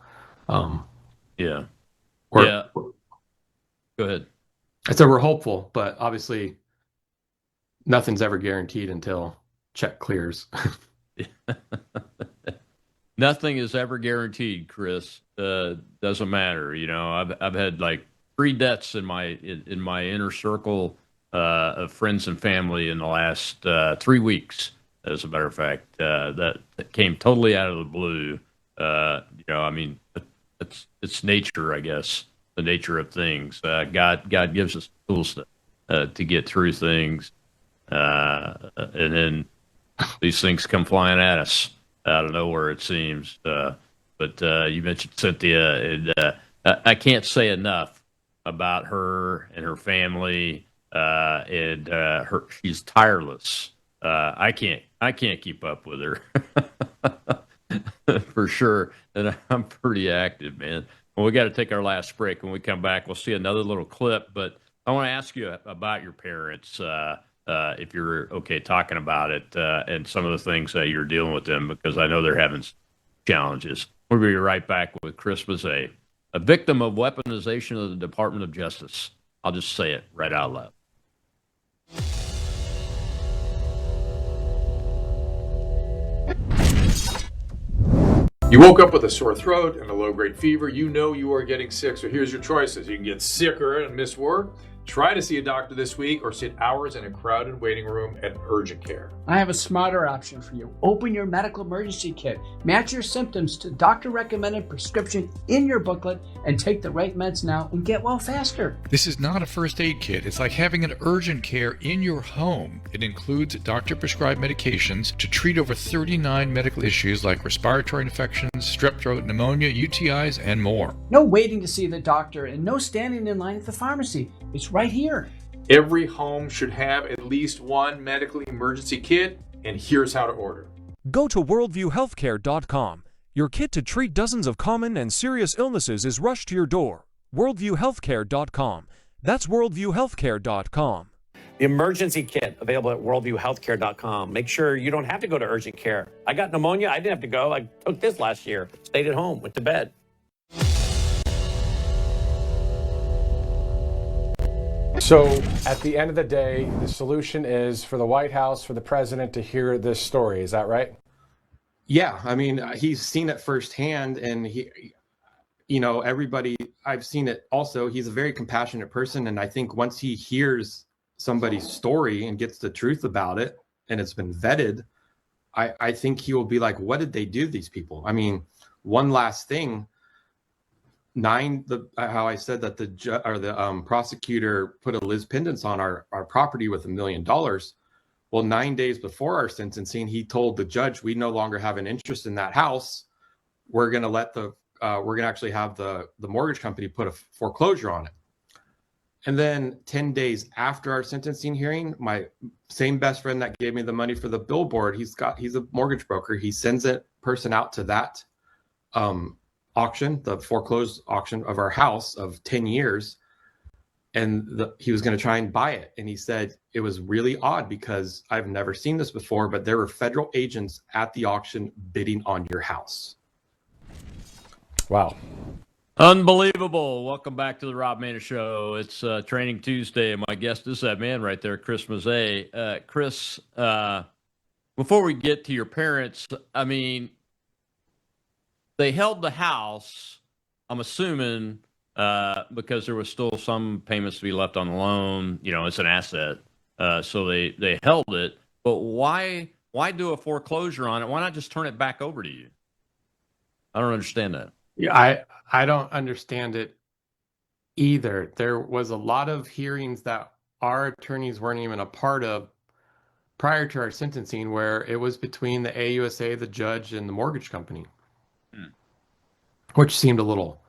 C: yeah. Go ahead.
D: I said we're hopeful, but obviously nothing's ever guaranteed until check clears.
C: Nothing is ever guaranteed, Chris. Doesn't matter. You know, I've had like 3 deaths in my inner circle of friends and family in the last 3 weeks. As a matter of fact, that came totally out of the blue. You know, I mean, it's nature, I guess, the nature of things. God gives us tools to get through things, and then these things come flying at us out of nowhere, it seems. But you mentioned Cynthia, and I can't say enough about her and her family, and she's tireless. I can't keep up with her for sure, and I'm pretty active, man. Well, we got to take our last break. When we come back, we'll see another little clip. But I want to ask you about your parents, if you're okay talking about it, and some of the things that you're dealing with them, because I know they're having challenges. We'll be right back with Chris Mazzei, a victim of weaponization of the Department of Justice. I'll just say it right out loud.
I: You woke up with a sore throat and a low-grade fever. You know you are getting sick, so here's your choices. You can get sicker and miss work. Try to see a doctor this week or sit hours in a crowded waiting room at urgent care.
J: I have a smarter option for you. Open your medical emergency kit. Match your symptoms to doctor-recommended prescription in your booklet and take the right meds now and get well faster.
K: This is not a first aid kit. It's like having an urgent care in your home. It includes doctor-prescribed medications to treat over 39 medical issues like respiratory infections, strep throat, pneumonia, UTIs, and more.
J: No waiting to see the doctor and no standing in line at the pharmacy. It's right here.
I: Every home should have at least one medical emergency kit, and here's how to order.
L: Go to worldviewhealthcare.com. Your kit to treat dozens of common and serious illnesses is rushed to your door. worldviewhealthcare.com. That's worldviewhealthcare.com.
M: The emergency kit available at worldviewhealthcare.com. Make sure you don't have to go to urgent care. I got pneumonia. I didn't have to go. I took this last year. Stayed at home, went to bed.
N: So at the end of the day, the solution is for the White House, for the president to hear this story. Is that right?
D: Yeah. I mean, he's seen it firsthand, and everybody, I've seen it also. He's a very compassionate person. And I think once he hears somebody's story and gets the truth about it, and it's been vetted, I think he will be like, what did they do to these people? I mean, one last thing. How I said that the prosecutor put a lis pendens on our property with $1 million. Well, 9 days before our sentencing, he told the judge, we no longer have an interest in that house. We're going to actually have the mortgage company put a foreclosure on it. And then 10 days after our sentencing hearing, my same best friend that gave me the money for the billboard, he's a mortgage broker. He sends a person out to that auction, the foreclosed auction of our house of 10 years. And he was going to try and buy it. And he said, it was really odd because I've never seen this before, but there were federal agents at the auction bidding on your house.
N: Wow.
C: Unbelievable. Welcome back to the Rob Maness Show. It's Training Tuesday, and my guest is that man right there, Chris Mazzei. Chris, before we get to your parents, I mean, they held the house, I'm assuming, because there was still some payments to be left on the loan. You know, it's an asset. So they held it. But why do a foreclosure on it? Why not just turn it back over to you? I don't understand that.
D: Yeah, I don't understand it either. There was a lot of hearings that our attorneys weren't even a part of prior to our sentencing, where it was between the AUSA, the judge, and the mortgage company, which seemed a little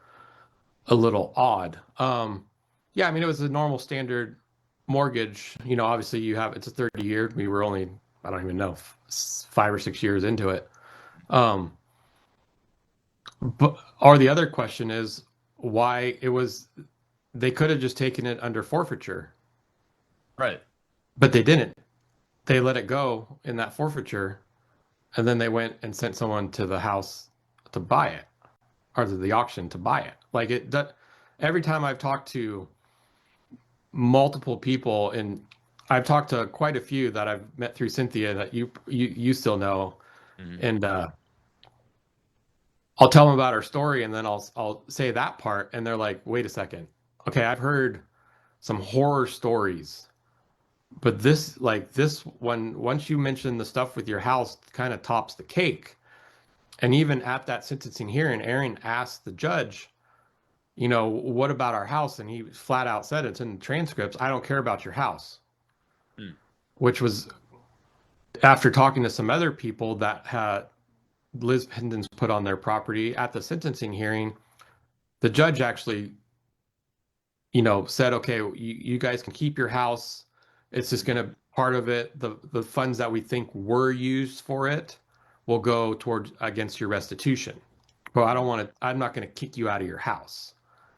D: odd. Yeah, I mean, it was a normal standard mortgage. You know, obviously it's a 30-year. We were only, I don't even know, 5 or 6 years into it. Or the other question is why they could have just taken it under forfeiture.
C: Right.
D: But they didn't. They let it go in that forfeiture, and then they went and sent someone to the house to buy it, or to the auction to buy it. Every time I've talked to multiple people, and I've talked to quite a few that I've met through Cynthia that you still know, and I'll tell them about our story, and then I'll say that part, and they're like, wait a second. Okay, I've heard some horror stories, but this one, once you mention the stuff with your house, kind of tops the cake. And even at that sentencing hearing, Erin asked the judge, you know, what about our house? And he flat out said, it's in the transcripts, I don't care about your house. Which was after talking to some other people that had lis pendens put on their property at the sentencing hearing. The judge actually, you know, said, okay, you guys can keep your house. It's just going to, part of it, the funds that we think were used for it will go towards against your restitution. But I'm not going to kick you out of your house.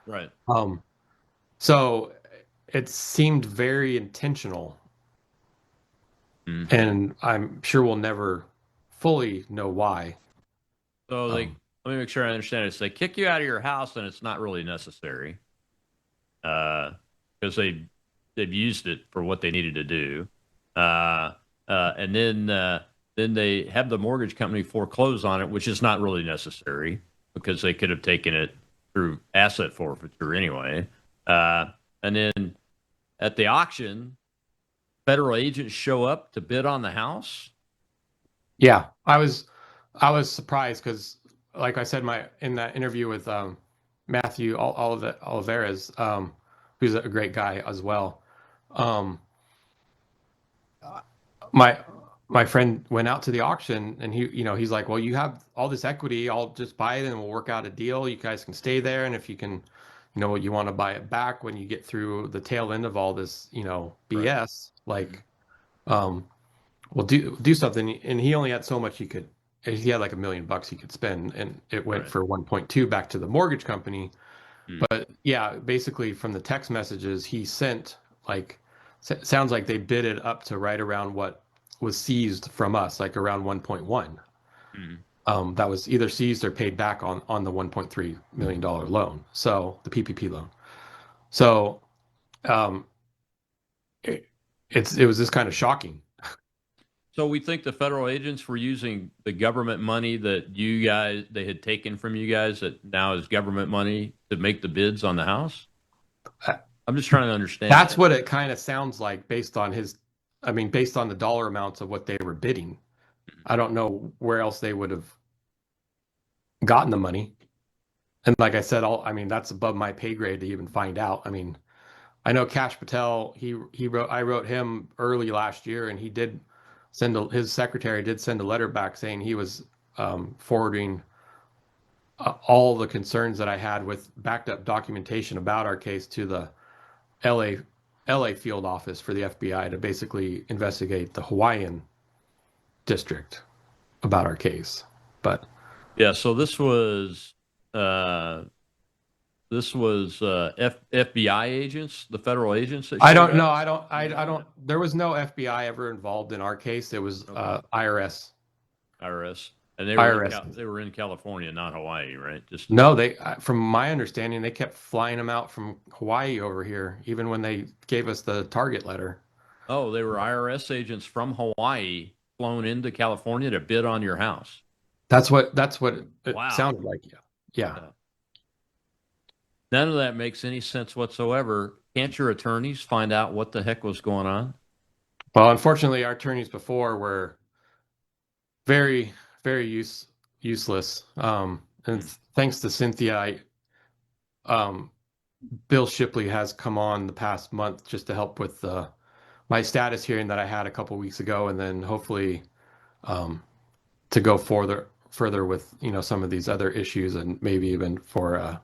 C: Right.
D: So it seemed very intentional. And I'm sure we'll never fully know why.
C: So let me make sure I understand it. So they kick you out of your house, and it's not really necessary, because they've used it for what they needed to do, and then they have the mortgage company foreclose on it, which is not really necessary because they could have taken it through asset forfeiture anyway, and then at the auction, federal agents show up to bid on the house?
D: Yeah, I was surprised because, like I said, in that interview with Matthew Oliveras, who's a great guy as well. Um, my friend went out to the auction and he's like, well, you have all this equity, I'll just buy it and we'll work out a deal. You guys can stay there, and if you can, you want to buy it back when you get through the tail end of all this, BS, like, we'll do something. And he only had so much he had like $1 million he could spend, and it went for 1.2 back to the mortgage company. But yeah, basically from the text messages he sent, like, sounds like they bid it up to right around what was seized from us, like around 1.1. That was either seized or paid back on the $1.3 million loan. So the PPP loan. So it was just kind of shocking.
C: So we think the federal agents were using the government money that they had taken from you guys that now is government money to make the bids on the house? I'm just trying to understand.
D: That's what it kind of sounds like based on the dollar amounts of what they were bidding. I don't know where else they would have gotten the money. And like I said, that's above my pay grade to even find out. I know Cash Patel, I wrote him early last year, and he did his secretary did send a letter back saying he was forwarding all the concerns that I had with backed up documentation about our case to the LA field office for the FBI to basically investigate the Hawaiian district about our case. But
C: yeah, so this was FBI agents, the federal agents.
D: I don't know. I don't. There was no FBI ever involved in our case. It was IRS.
C: IRS, and they were in California, not Hawaii, right?
D: No, from my understanding, they kept flying them out from Hawaii over here, even when they gave us the target letter.
C: Oh, they were IRS agents from Hawaii flown into California to bid on your house.
D: That's what it sounded like. Yeah.
C: None of that makes any sense whatsoever. Can't your attorneys find out what the heck was going on?
D: Well, unfortunately, our attorneys before were very, very useless. And thanks to Cynthia, Bill Shipley has come on the past month just to help with my status hearing that I had a couple weeks ago, and then hopefully to go further with some of these other issues, and maybe even for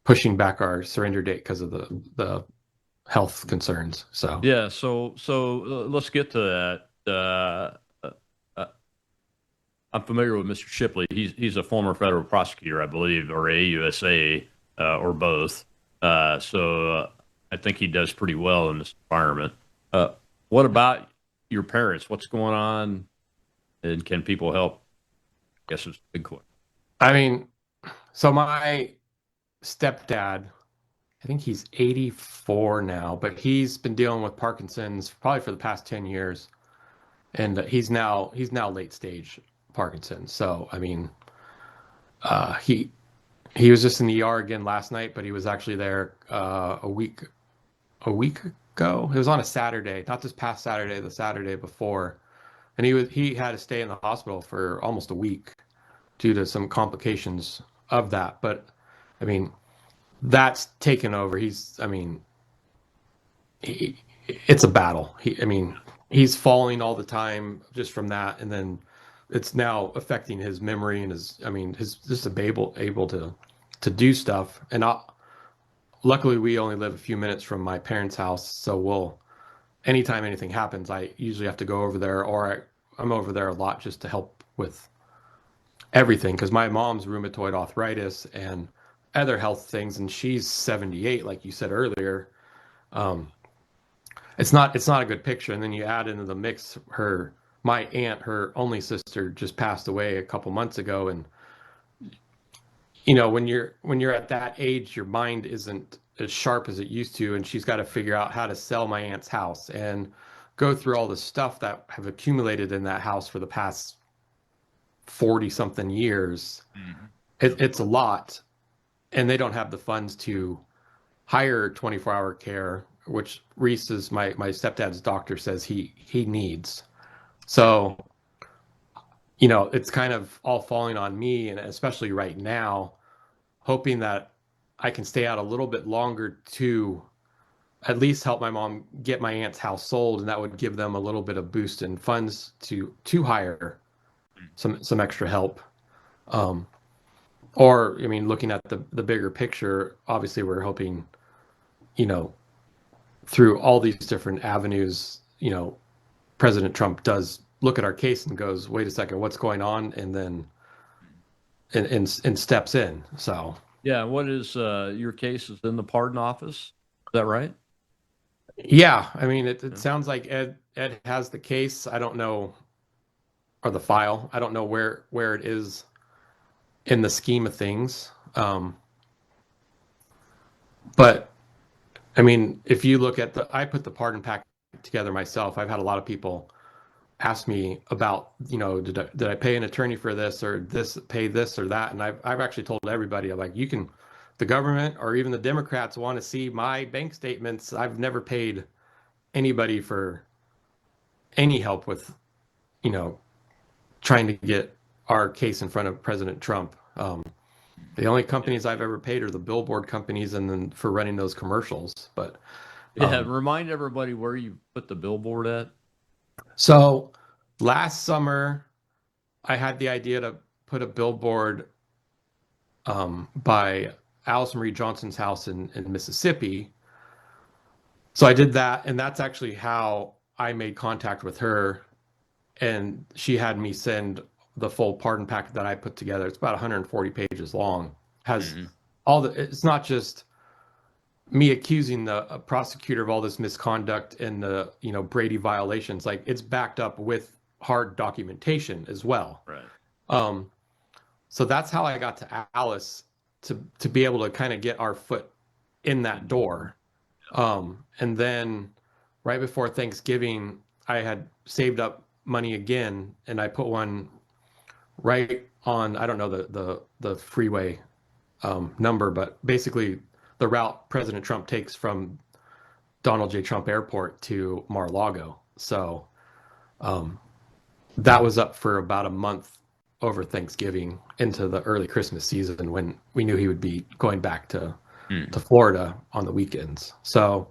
D: pushing back our surrender date because of the health concerns. So
C: yeah, so let's get to that. I'm familiar with Mr. Shipley. He's a former federal prosecutor, I believe, or AUSA, or both. So I think he does pretty well in this environment. What about your parents? What's going on, and can people help? I guess it's a big question.
D: So my stepdad, I think he's 84 now, but he's been dealing with Parkinson's probably for the past 10 years, and he's now late stage Parkinson's. So he was just in the ER again last night, but he was actually there a week ago. It was on a Saturday, not this past Saturday, the Saturday before, and he had to stay in the hospital for almost a week due to some complications of that. But that's taken over. It's a battle. He's falling all the time just from that, and then it's now affecting his memory and his just able to do stuff. And luckily we only live a few minutes from my parents' house, so anytime anything happens, I usually have to go over there, or I'm over there a lot just to help with everything, because my mom's rheumatoid arthritis and other health things, and she's 78, like you said earlier. It's not a good picture. And then you add into the mix my aunt, her only sister, just passed away a couple months ago, and when you're at that age, your mind isn't as sharp as it used to, and she's got to figure out how to sell my aunt's house and go through all the stuff that have accumulated in that house for the past 40 something years. Mm-hmm. It's a lot, and they don't have the funds to hire 24-hour care. which Reese is my stepdad's doctor says he needs. So, you know, it's kind of all falling on me, and especially right now, hoping that I can stay out a little bit longer to at least help my mom get my aunt's house sold, and that would give them a little bit of boost in funds to hire some extra help. Or, I mean, looking at the bigger picture, obviously we're hoping, you know, through all these different avenues, you know, President Trump does look at our case and goes, wait a second, what's going on? And then and steps in. So
C: Yeah, what is your case is in the pardon office? Is that right?
D: yeah, I mean, it sounds like Ed has the case. I don't know, or the file. I don't know where it is in the scheme of things. But I mean, if you look at I put the pardon pack together myself. I've had a lot of people ask me about, you know, did I pay an attorney for this, or pay this or that? And I've actually told everybody, I'm like, the government or even the Democrats want to see my bank statements. I've never paid anybody for any help with, you know, trying to get our case in front of President Trump. The only companies I've ever paid are the billboard companies, and then for running those commercials. But
C: remind everybody where you put the billboard at.
D: So last summer, I had the idea to put a billboard by Alice Marie Johnson's house in Mississippi. So I did that, and that's actually how I made contact with her. And she had me send the full pardon packet that I put together. It's about 140 pages long. Has it's not just me accusing the prosecutor of all this misconduct and the, you know, Brady violations. Like, it's backed up with hard documentation as well.
C: Right.
D: So that's how I got to Alice, to be able to kind of get our foot in that door. And then right before Thanksgiving, I had saved up money again, and I put one right on, I don't know the freeway number, but basically the route President Trump takes from Donald J. Trump Airport to Mar-a-Lago. So that was up for about a month over Thanksgiving into the early Christmas season, when we knew he would be going back to Florida on the weekends. So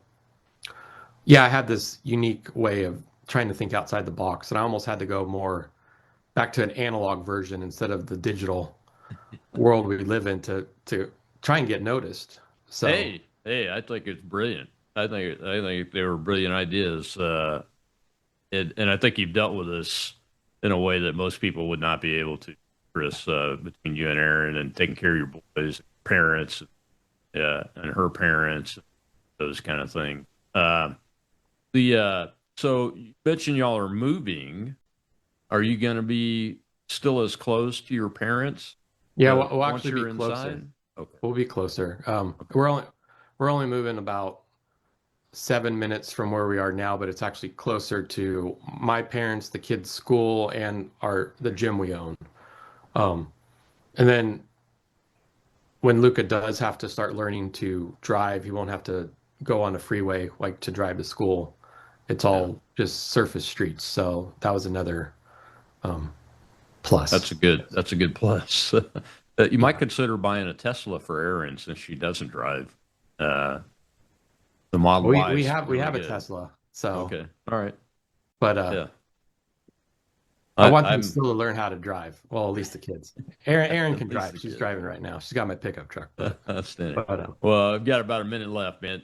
D: yeah, I had this unique way of trying to think outside the box, and I almost had to go more back to an analog version instead of the digital world we live in to try and get noticed. So
C: Hey, I think it's brilliant. I think they were brilliant ideas. And I think you've dealt with this in a way that most people would not be able to, Chris, between you and Erin, and taking care of your boys, parents, and her parents, those kind of things. So you mentioned y'all are moving. Are you going to be still as close to your parents?
D: Yeah, we'll actually be closer.
C: Inside? Okay.
D: We'll be closer. We're only moving about 7 minutes from where we are now, but it's actually closer to my parents, the kids' school, and the gym we own. And then when Luca does have to start learning to drive, he won't have to go on a freeway like to drive to school. It's all just surface streets. So that was another plus.
C: That's a good plus. You might consider buying a Tesla for Erin, since she doesn't drive. The Model Y.
D: We have a Tesla. So
C: okay, all right.
D: But
C: yeah.
D: I want them still to learn how to drive. Well, at least the kids. Erin can drive. She's driving right now. She's got my pickup truck.
C: Outstanding. Well, I've got about a minute left, man.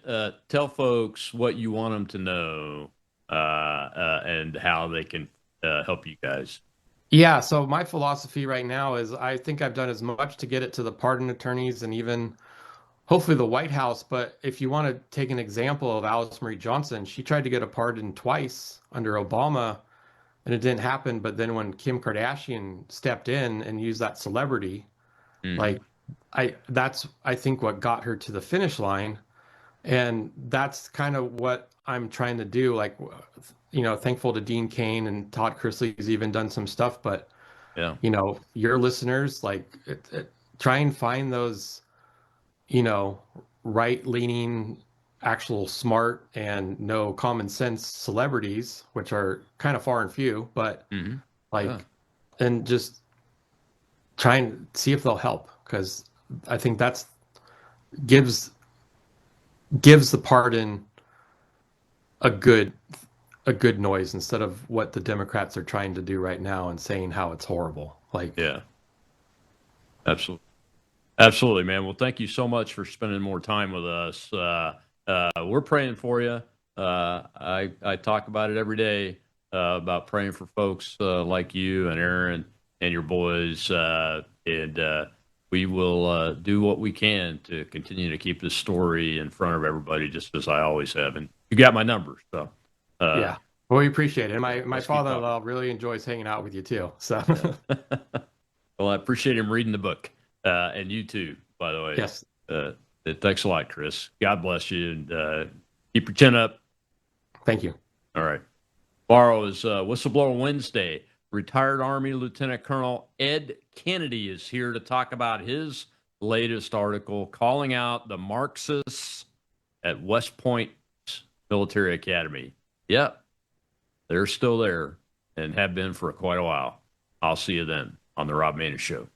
C: Tell folks what you want them to know, and how they can help you guys.
D: Yeah, so my philosophy right now is, I think I've done as much to get it to the pardon attorneys and even hopefully the White House. But if you want to take an example of Alice Marie Johnson, she tried to get a pardon twice under Obama, and it didn't happen. But then when Kim Kardashian stepped in and used that celebrity, that's I think what got her to the finish line. And that's kind of what I'm trying to do. Like, you know, thankful to Dean Cain and Todd Chrisley's even done some stuff, but you know, your listeners, like, try and find those, you know, right-leaning actual smart and no common sense celebrities, which are kind of far and few, but and just try and see if they'll help, because I think that's gives the pardon a good noise, instead of what the Democrats are trying to do right now and saying how it's horrible.
C: Yeah, absolutely, man. Well, thank you so much for spending more time with us. We're praying for you. I talk about it every day, about praying for folks like you and Erin and your boys, and we will do what we can to continue to keep this story in front of everybody, just as I always have. And you got my number, so
D: yeah. Well, we appreciate it. And my father-in-law really enjoys hanging out with you too. So,
C: well, I appreciate him reading the book, and you too, by the way.
D: Yes.
C: Thanks a lot, Chris. God bless you, and keep your chin up.
D: Thank you.
C: All right. Tomorrow is Whistleblower Wednesday. Retired Army Lieutenant Colonel Ed Kennedy is here to talk about his latest article calling out the Marxists at West Point Military Academy. Yep, they're still there and have been for quite a while. I'll see you then on the Rob Maness Show.